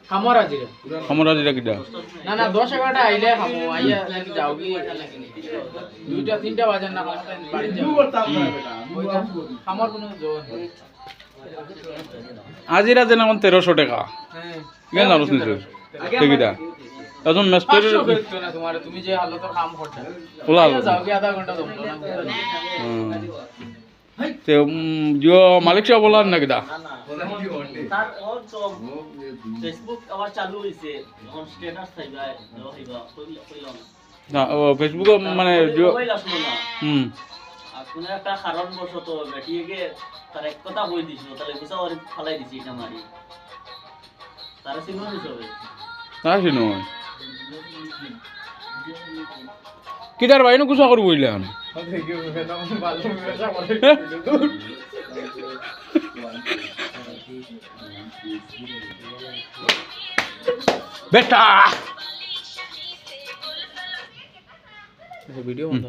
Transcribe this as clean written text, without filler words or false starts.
খামর আজিরা আমরা যেটা কিটা না না 10-11টা আইলে খামো আইয়া লাগি যাও কি 2টা 3টা বাজার না খামো বাড়ি যাও ওইটা খামর কোনো জোর আজিরা যেন 1300 টাকা হ্যাঁ কেন জানোস নিছো ঠিকইটা এখন মাস্টারের 500 করতে না তোমার তুমি যে হালতো কাম করতে ওলা যাও কি আধা ঘন্টা দমলো না তে জিও মালিক সাহেব বলার না কিটা তার ও তো ফেসবুক আবার চালু হইছে এখন স্ট্যাটাস থাইবা হইবা কইলাম না ও ফেসবুক মানে জিও কইলা শুনো না আর কোন একটা কারণ বশত বেটিয়েকে তার এক কথা কই দিছিল তাহলে বুঝা ওর ফালাই দিছি এটা মারি তার সিনো হিসেবে না শুনো কিটার বাইনো কুসা করব বইলা এখন বেটা ভিডিও বন্ধ